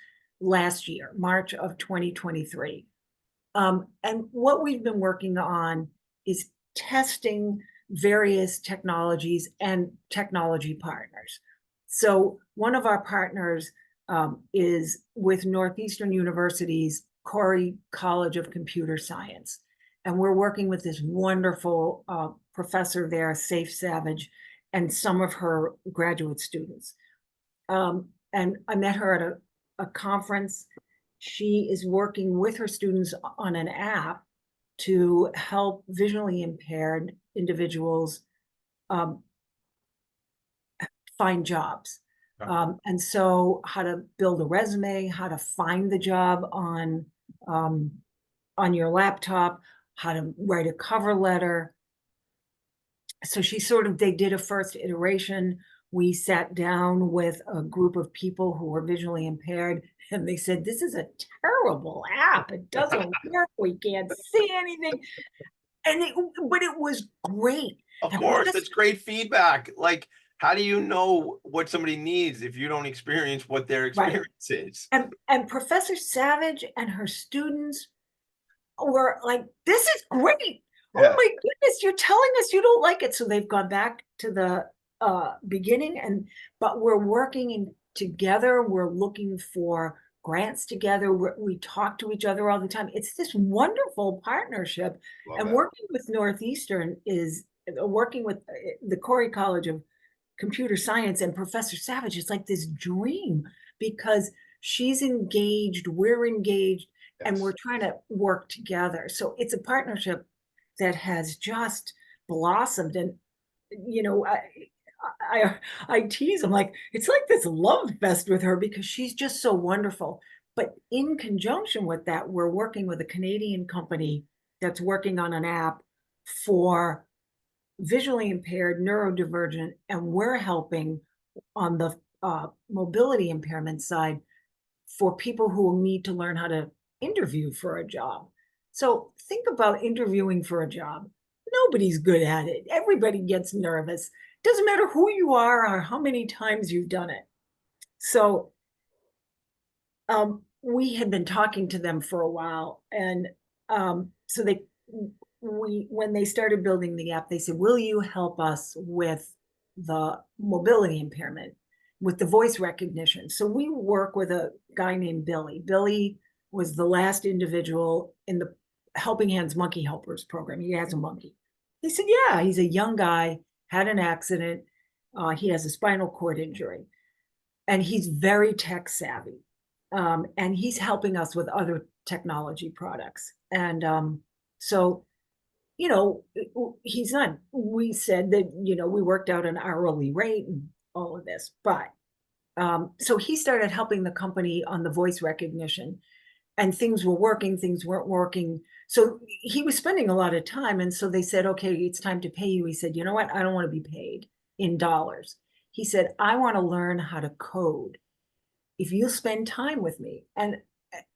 last year, March of 2023. And what we've been working on is testing various technologies and technology partners. So one of our partners is with Northeastern University's Corey College of Computer Science. And we're working with this wonderful professor there, Safe Savage, and some of her graduate students. And I met her at a conference. She is working with her students on an app to help visually impaired individuals find jobs. And so how to build a resume, how to find the job on your laptop, how to write a cover letter. So they did a first iteration. We sat down with a group of people who were visually impaired, and they said, this is a terrible app. It doesn't work. We can't see anything. But it was great. Of And course, Professor- that's great feedback. Like, how do you know what somebody needs if you don't experience what their experience is? And Professor Savage and her students were like, this is great. Yeah. Oh my goodness, you're telling us you don't like it. So they've gone back to the beginning, but we're working together. We're looking for grants together. We talk to each other all the time. It's this wonderful partnership. Love And that. working with Northeastern is working with the Corey College of Computer Science and Professor Savage is like this dream, because she's engaged, we're engaged, and we're trying to work together. So it's a partnership that has just blossomed. And, I tease, I'm like, it's like this love fest with her because she's just so wonderful. But in conjunction with that, we're working with a Canadian company that's working on an app for visually impaired, neurodivergent, and we're helping on the mobility impairment side for people who will need to learn how to interview for a job. So think about interviewing for a job. Nobody's good at it. Everybody gets nervous. Doesn't matter who you are or how many times you've done it. So we had been talking to them for a while, and so when they started building the app, they said, will you help us with the mobility impairment, with the voice recognition? So we work with a guy named Billy. Billy was the last individual in the Helping Hands Monkey Helpers program. He has a monkey. They said, yeah, he's a young guy, had an accident. He has a spinal cord injury, and he's very tech savvy. And he's helping us with other technology products. And so, he's not, we said that, we worked out an hourly rate and all of this, but so he started helping the company on the voice recognition, and things were working, things weren't working. So he was spending a lot of time. And so they said, okay, it's time to pay you. He said, you know what? I don't want to be paid in dollars. He said, I want to learn how to code if you'll spend time with me. And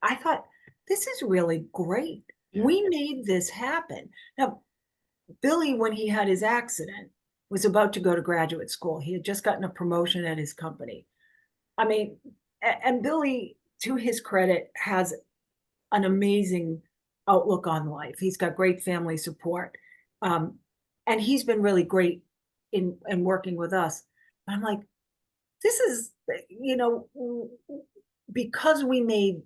I thought, this is really great. Yeah. We made this happen. Now, Billy, when he had his accident, was about to go to graduate school. He had just gotten a promotion at his company. I mean, and Billy, to his credit, has an amazing outlook on life. He's got great family support. And he's been really great in working with us. I'm like, this is, because we made,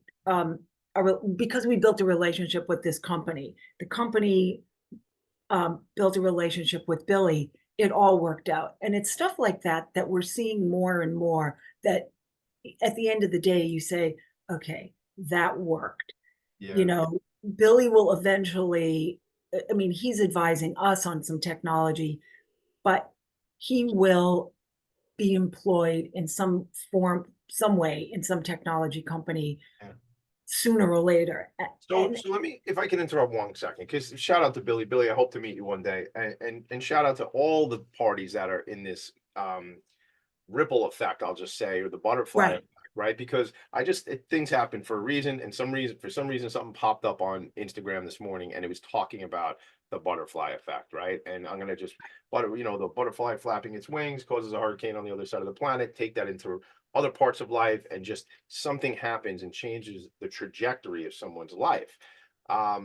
because we built a relationship with this company, the company built a relationship with Billy, it all worked out. And it's stuff like that we're seeing more and more, that at the end of the day, you say, okay, that worked. Yeah. Billy will eventually, he's advising us on some technology, but he will be employed in some form, some way, in some technology company sooner or later. So let me, if I can interrupt 1 second, because shout out to Billy. Billy, I hope to meet you one day, and shout out to all the parties that are in this ripple effect, I'll just say, or the butterfly effect, right? Because things happen for a reason, and for some reason, something popped up on Instagram this morning, and it was talking about the butterfly effect, right? And I'm gonna just, the butterfly flapping its wings causes a hurricane on the other side of the planet. Take that into other parts of life, and just something happens and changes the trajectory of someone's life. How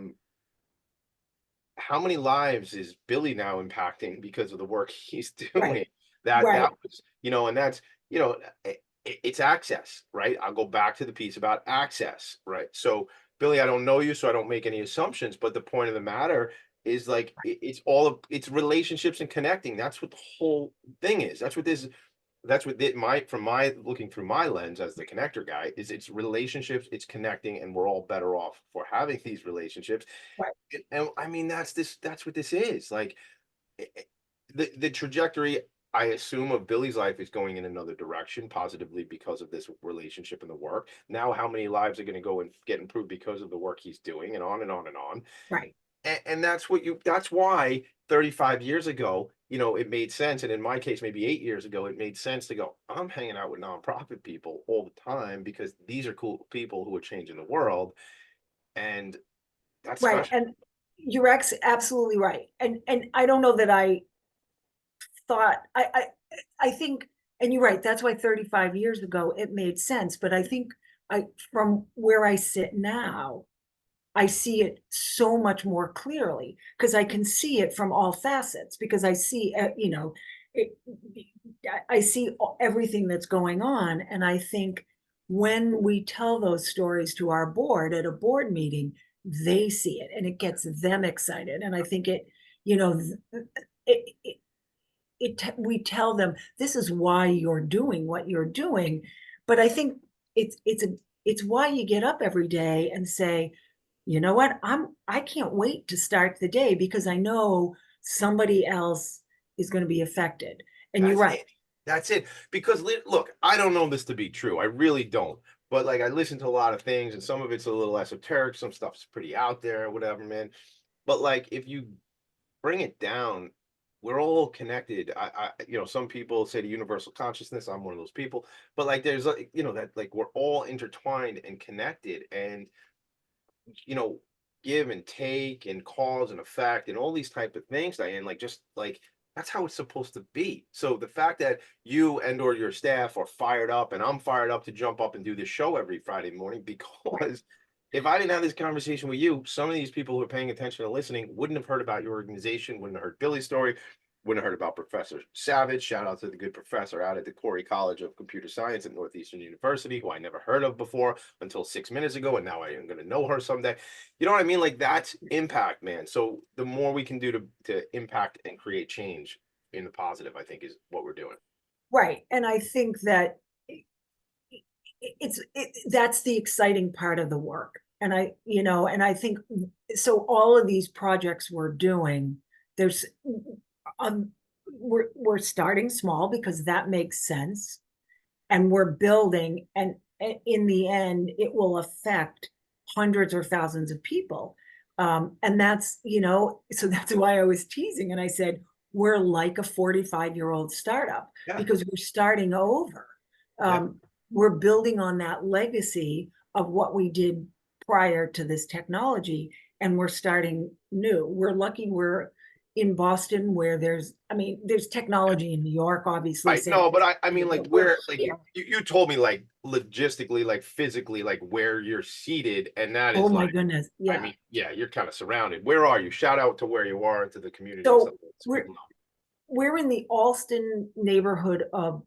many lives is Billy now impacting because of the work he's doing? That was, and that's, it's access, right? I'll go back to the piece about access, right? So Billy, I don't know you, so I don't make any assumptions, but the point of the matter is, like, it's relationships and connecting. That's what the whole thing is. From my looking through my lens as the connector guy, is it's relationships, it's connecting, and we're all better off for having these relationships. And I mean, that's what this is. Like, the trajectory, I assume of Billy's life is going in another direction positively because of this relationship and the work. Now, how many lives are going to go and get improved because of the work he's doing, and on and on and on. Right. And that's why 35 years ago, it made sense. And in my case, maybe 8 years ago, it made sense to go, I'm hanging out with nonprofit people all the time because these are cool people who are changing the world. And that's Right. special. And you're absolutely right. And I don't know that I thought, I think, and you're right, that's why 35 years ago it made sense. But I think from where I sit now, I see it so much more clearly because I can see it from all facets, because I see, it, I see everything that's going on. And I think when we tell those stories to our board at a board meeting, they see it and it gets them excited. And I think it, it, we tell them, this is why you're doing what you're doing. But I think it's why you get up every day and say, you know what, I can't wait to start the day because I know somebody else is going to be affected. And you're right. That's it. Because look, I don't know this to be true. I really don't. But like, I listen to a lot of things, and some of it's a little esoteric. Some stuff's pretty out there, whatever, man. But like, if you bring it down, we're all connected. Some people say the universal consciousness. I'm one of those people. But like, there's that like we're all intertwined and connected, and give and take and cause and effect and all these type of things, Diane. Like, just like that's how it's supposed to be. So the fact that you and or your staff are fired up, and I'm fired up to jump up and do this show every Friday morning, because if I didn't have this conversation with you, some of these people who are paying attention and listening wouldn't have heard about your organization, wouldn't have heard Billy's story, wouldn't have heard about Professor Savage. Shout out to the good professor out at the Corey College of Computer Science at Northeastern University, who I never heard of before until 6 minutes ago, and now I am going to know her someday. You know what I mean? Like, that's impact, man. So the more we can do to impact and create change in the positive, I think, is what we're doing. Right. And I think that that's the exciting part of the work. And I think so all of these projects we're doing, we're starting small because that makes sense, and we're building, and in the end it will affect hundreds or thousands of people, and that's so that's why I was teasing and I said we're like a 45-year-old startup, because we're starting over. We're building on that legacy of what we did prior to this technology, and we're starting new. We're lucky we're in Boston, where there's technology in New York, obviously. Right. No, but I mean, like, where, like, you told me, like, logistically, like, physically, like, where you're seated, and that is, oh my like, goodness, yeah. I mean, yeah, you're kind of surrounded. Where are you? Shout out to where you are and to the community. So we're in the Alston neighborhood of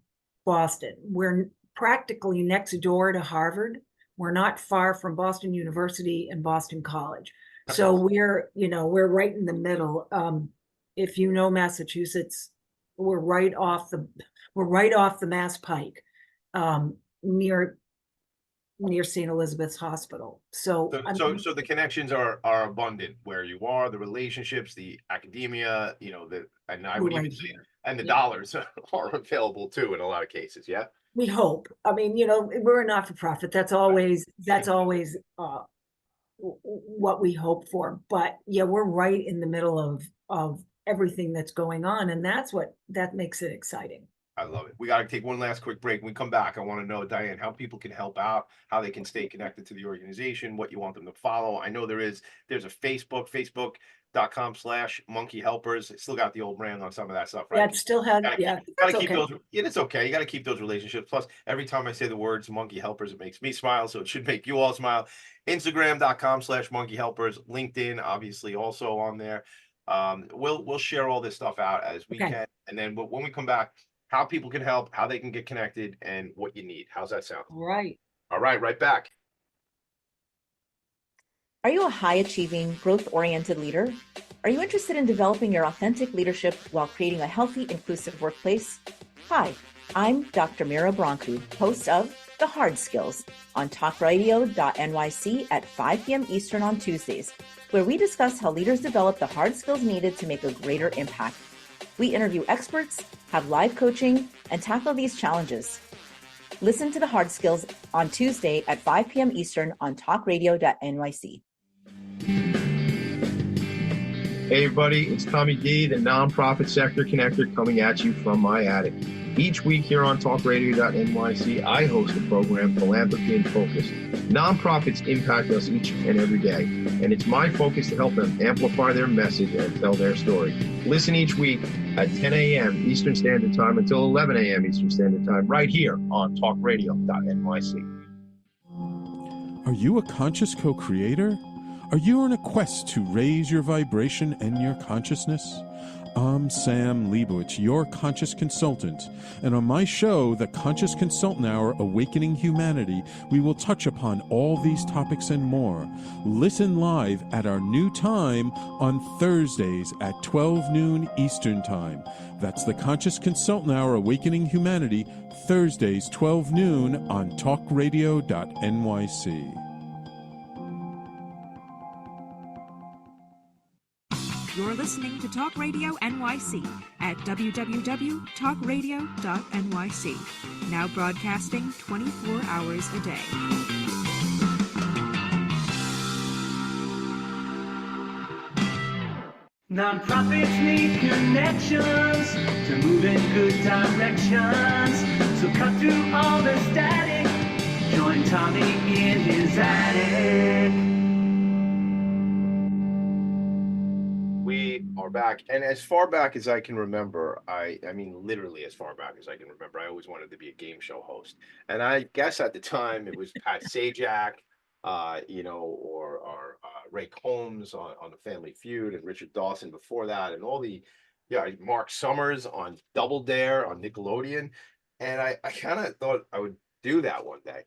Boston. We're practically next door to Harvard. We're not far from Boston University and Boston College. So we're right in the middle. If you know Massachusetts, we're right off the Mass Pike, near St. Elizabeth's Hospital. So the connections are abundant where you are, the relationships, the academia, and I would even say, and the dollars are available too in a lot of cases. Yeah. We hope. I mean, we're a not-for-profit. That's always what we hope for. But yeah, we're right in the middle of everything that's going on, and that makes it exciting. I love it. We got to take one last quick break. When we come back, I want to know, Diane, how people can help out, how they can stay connected to the organization, what you want them to follow. I know there's a Facebook.com/monkey helpers. It still got the old brand on some of that stuff, right? Yeah, it still has. Gotta keep those. Yeah, it's okay. You got to keep those relationships. Plus, every time I say the words monkey helpers, it makes me smile. So it should make you all smile. Instagram.com/monkey helpers. LinkedIn, obviously, also on there. We'll share all this stuff out as we can. And then when we come back, how people can help, how they can get connected, and what you need. How's that sound? All right, right back. Are you a high-achieving, growth-oriented leader? Are you interested in developing your authentic leadership while creating a healthy, inclusive workplace? Hi, I'm Dr. Mira Broncu, host of The Hard Skills on talkradio.nyc at 5 p.m. Eastern on Tuesdays, where we discuss how leaders develop the hard skills needed to make a greater impact. We interview experts, have live coaching, and tackle these challenges. Listen to the hard skills on Tuesday at 5 p.m. Eastern on talkradio.nyc. Hey everybody, it's Tommy D, the nonprofit sector connector, coming at you from my attic. Each week here on talkradio.nyc, I host the program Philanthropy and Phocus. Nonprofits impact us each and every day, and it's my focus to help them amplify their message and tell their story. Listen each week at 10 a.m. Eastern Standard Time until 11 a.m. Eastern Standard Time, right here on talkradio.nyc. Are you a conscious co-creator? Are you on a quest to raise your vibration and your consciousness? I'm Sam Leibowitz, your conscious consultant, and on my show, The Conscious Consultant Hour, Awakening Humanity, we will touch upon all these topics and more. Listen live at our new time on Thursdays at 12 noon Eastern Time. That's The Conscious Consultant Hour, Awakening Humanity, Thursdays 12 noon on talkradio.nyc. You're listening to Talk Radio NYC at www.talkradio.nyc. Now broadcasting 24 hours a day. Nonprofits need connections to move in good directions. So cut through all the static. Join Tommy in his attic. We are back, and as far back as I can remember, I mean literally as far back as I can remember, I always wanted to be a game show host. And I guess at the time it was Pat Sajak, or Ray Combs on the Family Feud, and Richard Dawson before that, and all the Mark Summers on Double Dare on Nickelodeon. And I kind of thought I would do that one day.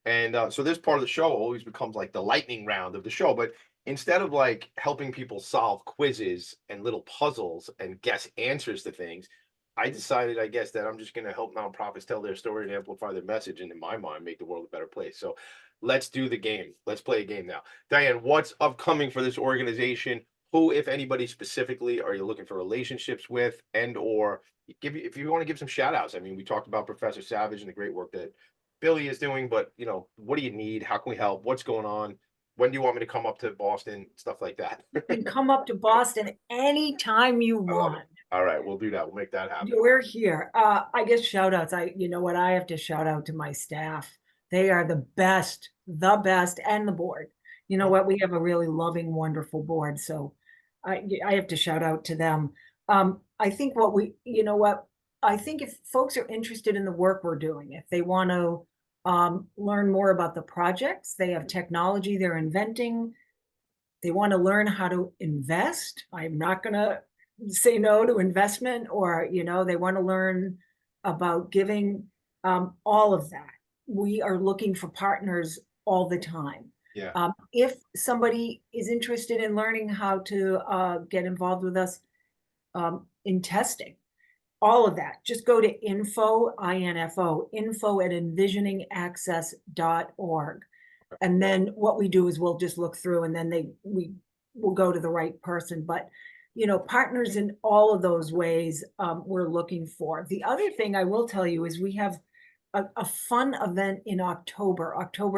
And so this part of the show always becomes like the lightning round of the show, but instead of like helping people solve quizzes and little puzzles and guess answers to things, I decided, I guess, that I'm just going to help nonprofits tell their story and amplify their message, and in my mind, make the world a better place. So let's do the game. Let's play a game now. Diane, what's upcoming for this organization? Who, if anybody specifically, are you looking for relationships with, and or if you want to give some shout outs? I mean, we talked about Professor Savage and the great work that Billy is doing, but what do you need? How can we help? What's going on? When do you want me to come up to Boston? Stuff like that. You can come up to Boston anytime you want. All right, we'll do that. We'll make that happen. We're here. I guess shout outs. I have to shout out to my staff. They are the best, and the board. You know what? We have a really loving, wonderful board. So I have to shout out to them. I think I think if folks are interested in the work we're doing, if they want to learn more about the projects, they have technology they're inventing, they want to learn how to invest. I'm not going to say no to investment, or, they want to learn about giving, all of that. We are looking for partners all the time. Yeah. If somebody is interested in learning how to get involved with us in testing, all of that, just go to info at envisioningaccess.org. And then what we do is we'll just look through, and then we will go to the right person. But, partners in all of those ways we're looking for. The other thing I will tell you is we have a fun event in October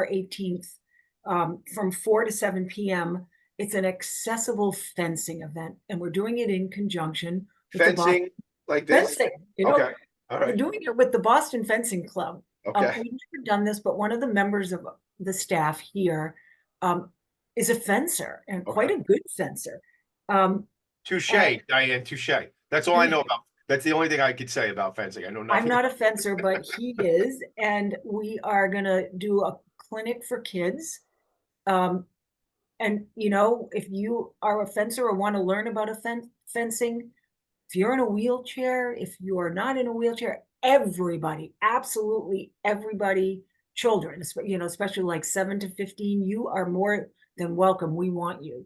18th, from 4 to 7 p.m. It's an accessible fencing event, and we're doing it in conjunction with Fencing like this? Fencing, Okay. All right. We're doing it with the Boston Fencing Club. Okay. We've never done this, but one of the members of the staff here is a fencer, and quite a good fencer. Touche, Diane, touche. That's all I know about. That's the only thing I could say about fencing. I know nothing. I'm not a fencer, but he is, and we are going to do a clinic for kids. And, if you are a fencer or want to learn about fencing, if you're in a wheelchair, if you are not in a wheelchair, everybody, absolutely everybody, children, especially like 7 to 15, you are more than welcome. We want you.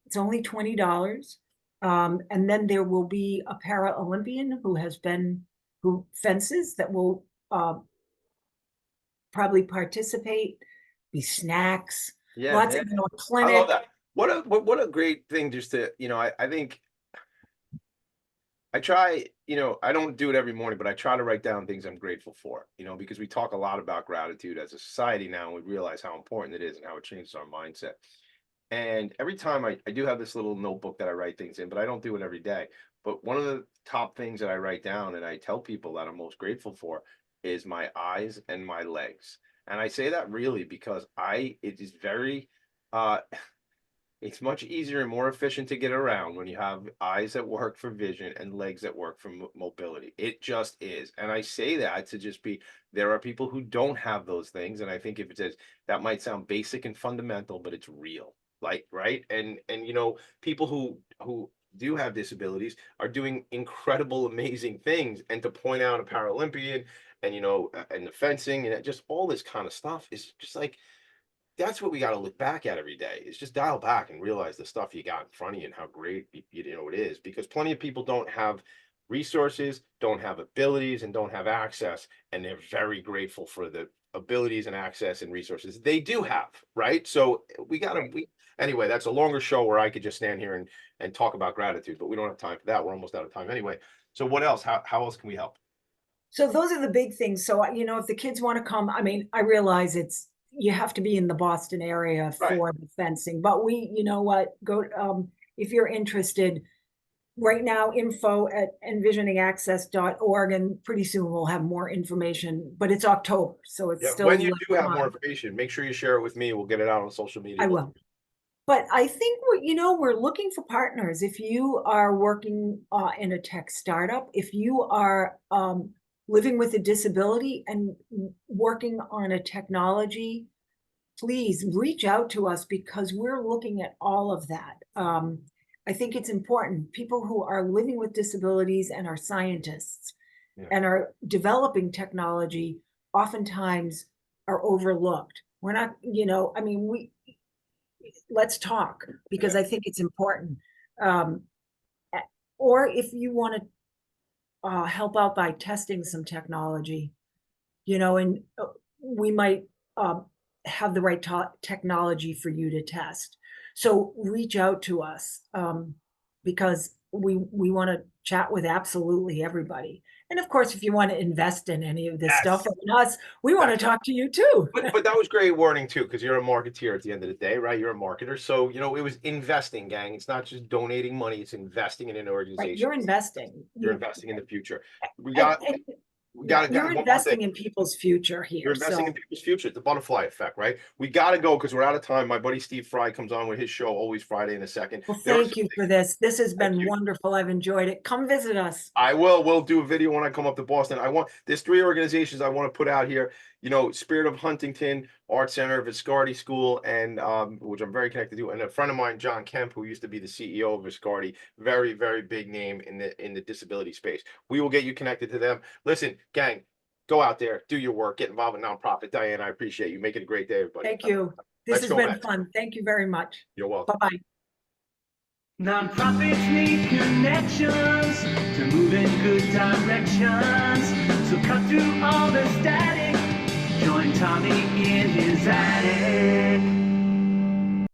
It's only $20. And then there will be a para-Olympian who fences, that will probably participate, be snacks, lots of clinic. I love that. What a great thing, just to, I think I try, I don't do it every morning, but I try to write down things I'm grateful for, because we talk a lot about gratitude as a society now, and we realize how important it is and how it changes our mindset. And every time I do have this little notebook that I write things in, but I don't do it every day. But one of the top things that I write down and I tell people that I'm most grateful for is my eyes and my legs. And I say that really because it is very, uh, it's much easier and more efficient to get around when you have eyes that work for vision and legs that work for mobility. It just is. And I say that to just be, there are people who don't have those things. And I think if it says that might sound basic and fundamental, but it's real. Like, right. And people who do have disabilities are doing incredible, amazing things. And to point out a Paralympian and, and the fencing and just all this kind of stuff is just like, that's what we got to look back at every day is just dial back and realize the stuff you got in front of you and how great it is, because plenty of people don't have resources, don't have abilities, and don't have access, and they're very grateful for the abilities and access and resources they do have, right? So anyway, that's a longer show where I could just stand here and talk about gratitude, but we don't have time for that. We're almost out of time anyway. So what else? How else can we help? So those are the big things. So, if the kids want to come, I realize you have to be in the Boston area for the fencing, but if you're interested right now, info@envisioningaccess.org, and pretty soon we'll have more information, but it's October. So it's still. When you do have more information, make sure you share it with me. We'll get it out on social media. I will. But I think we're looking for partners. If you are working in a tech startup, if you are living with a disability and working on a technology, please reach out to us because we're looking at all of that. I think it's important. People who are living with disabilities and are scientists and are developing technology oftentimes are overlooked. We're not, let's talk because I think it's important. Or if you want to help out by testing some technology, and we might have the right technology for you to test. So reach out to us because we want to chat with absolutely everybody. And of course, if you want to invest in any of this stuff from us, we want to talk to you too. But that was great wording too, because you're a marketeer at the end of the day, right? You're a marketer. So, it was investing, gang. It's not just donating money, it's investing in an organization. Right, you're investing. You're investing in the future. You're investing in people's future here. You're investing in people's future. It's the butterfly effect, right? We got to go because we're out of time. My buddy Steve Fry comes on with his show, Always Friday, in a second. Well, thank you for this. This has been wonderful. I've enjoyed it. Come visit us. I will. We'll do a video when I come up to Boston. There's 3 organizations I want to put out here. Spirit of Huntington Art Center, Viscardi School, and which I'm very connected to, and a friend of mine, John Kemp, who used to be the CEO of Viscardi, very, very big name in the disability space. We will get you connected to them. Listen, gang, go out there, do your work, get involved in nonprofit. Diane, I appreciate you. Make it a great day, everybody. Thank you. This has been fun. Thank you very much. You're welcome. Bye-bye. Nonprofits need connections to move in good directions. So cut through all the static. Join Tommy in his attic.